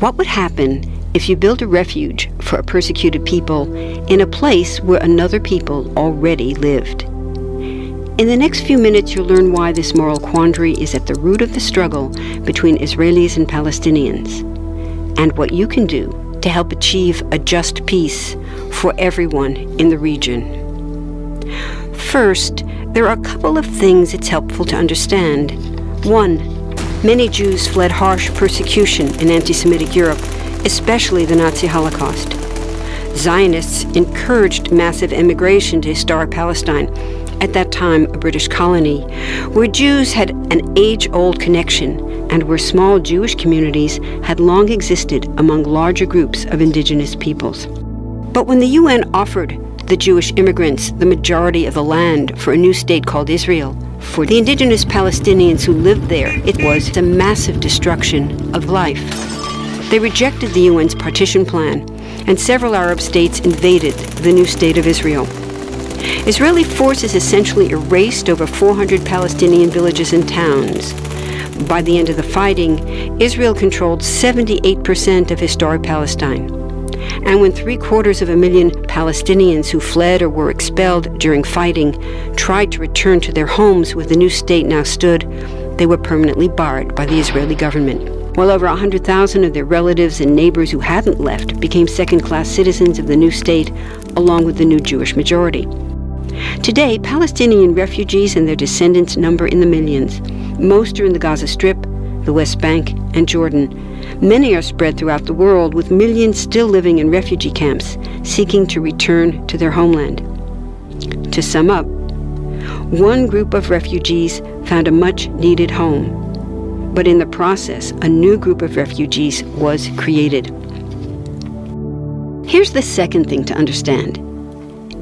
What would happen if you built a refuge for a persecuted people in a place where another people already lived? In the next few minutes, you'll learn why this moral quandary is at the root of the struggle between Israelis and Palestinians, and what you can do to help achieve a just peace for everyone in the region. First, there are a couple of things it's helpful to understand. One, many Jews fled harsh persecution in anti-Semitic Europe, especially the Nazi Holocaust. Zionists encouraged massive immigration to historic Palestine, at that time a British colony, where Jews had an age-old connection and where small Jewish communities had long existed among larger groups of indigenous peoples. But when the UN offered the Jewish immigrants the majority of the land for a new state called Israel, for the indigenous Palestinians who lived there, it was a massive destruction of life. They rejected the UN's partition plan, and several Arab states invaded the new state of Israel. Israeli forces essentially erased over 400 Palestinian villages and towns. By the end of the fighting, Israel controlled 78% of historic Palestine. And when 750,000 Palestinians who fled or were expelled during fighting tried to return to their homes where the new state now stood, they were permanently barred by the Israeli government. While over 100,000 of their relatives and neighbors who hadn't left became second-class citizens of the new state, along with the new Jewish majority. Today, Palestinian refugees and their descendants number in the millions. Most are in the Gaza Strip, the West Bank, and Jordan. Many are spread throughout the world, with millions still living in refugee camps, seeking to return to their homeland. To sum up, one group of refugees found a much-needed home, but in the process, a new group of refugees was created. Here's the second thing to understand.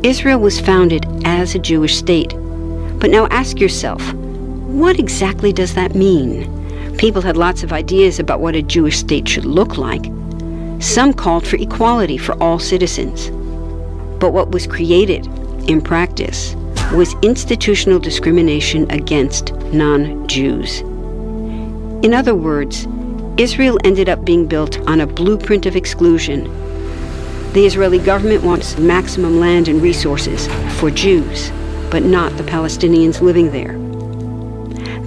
Israel was founded as a Jewish state. But now ask yourself, what exactly does that mean? People had lots of ideas about what a Jewish state should look like. Some called for equality for all citizens. But what was created, in practice, was institutional discrimination against non-Jews. In other words, Israel ended up being built on a blueprint of exclusion. The Israeli government wants maximum land and resources for Jews, but not the Palestinians living there.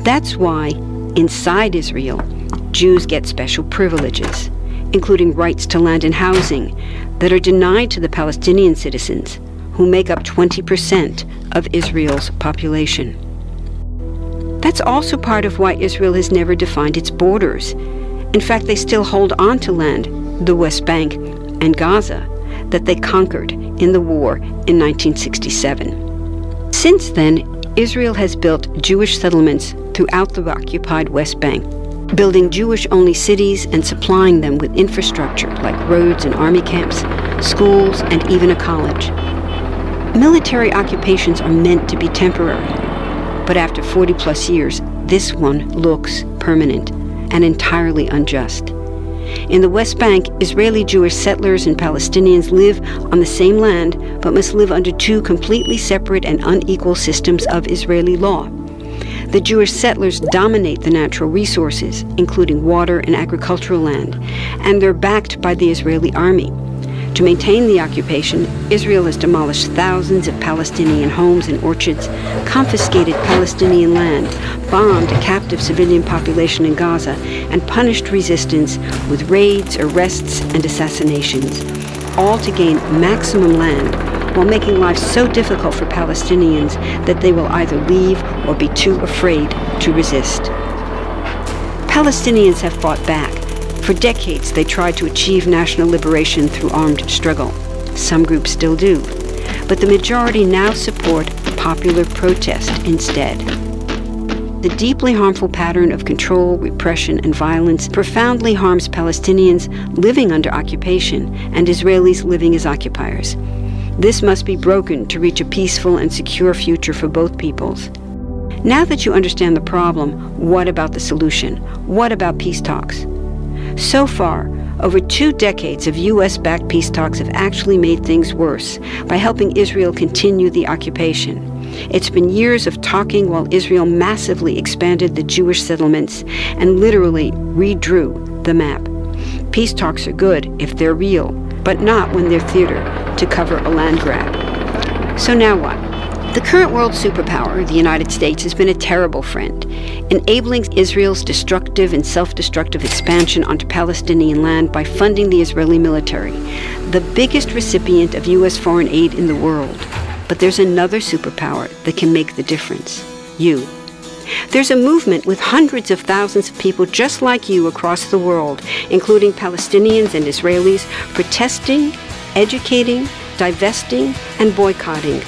That's why, inside Israel, Jews get special privileges, including rights to land and housing, that are denied to the Palestinian citizens, who make up 20% of Israel's population. That's also part of why Israel has never defined its borders. In fact, they still hold on to land, the West Bank and Gaza, that they conquered in the war in 1967. Since then, Israel has built Jewish settlements throughout the occupied West Bank, building Jewish-only cities and supplying them with infrastructure like roads and army camps, schools, and even a college. Military occupations are meant to be temporary, but after 40-plus years, this one looks permanent and entirely unjust. In the West Bank, Israeli Jewish settlers and Palestinians live on the same land, but must live under two completely separate and unequal systems of Israeli law. The Jewish settlers dominate the natural resources, including water and agricultural land, and they're backed by the Israeli army. To maintain the occupation, Israel has demolished thousands of Palestinian homes and orchards, confiscated Palestinian land, bombed a captive civilian population in Gaza, and punished resistance with raids, arrests, and assassinations, all to gain maximum land, while making life so difficult for Palestinians that they will either leave or be too afraid to resist. Palestinians have fought back. For decades, they tried to achieve national liberation through armed struggle. Some groups still do. But the majority now support popular protest instead. The deeply harmful pattern of control, repression, and violence profoundly harms Palestinians living under occupation and Israelis living as occupiers. This must be broken to reach a peaceful and secure future for both peoples. Now that you understand the problem, what about the solution? What about peace talks? So far, over 2 decades of U.S.-backed peace talks have actually made things worse by helping Israel continue the occupation. It's been years of talking while Israel massively expanded the Jewish settlements and literally redrew the map. Peace talks are good if they're real, but not when they're theater to cover a land grab. So now what? The current world superpower, the United States, has been a terrible friend, enabling Israel's destructive and self-destructive expansion onto Palestinian land by funding the Israeli military, the biggest recipient of U.S. foreign aid in the world. But there's another superpower that can make the difference: you. There's a movement with hundreds of thousands of people just like you across the world, including Palestinians and Israelis, protesting, educating, divesting, and boycotting,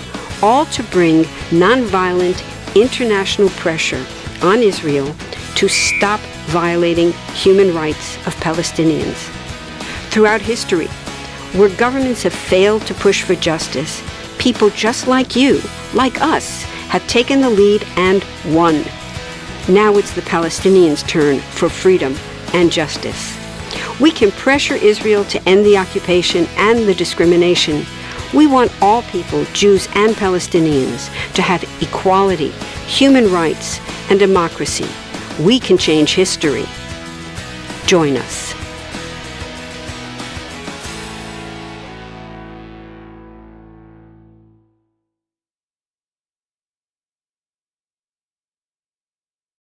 all to bring nonviolent international pressure on Israel to stop violating human rights of Palestinians. Throughout history, where governments have failed to push for justice, people just like you, like us, have taken the lead and won. Now it's the Palestinians' turn for freedom and justice. We can pressure Israel to end the occupation and the discrimination. We want all people, Jews and Palestinians, to have equality, human rights, and democracy. We can change history. Join us.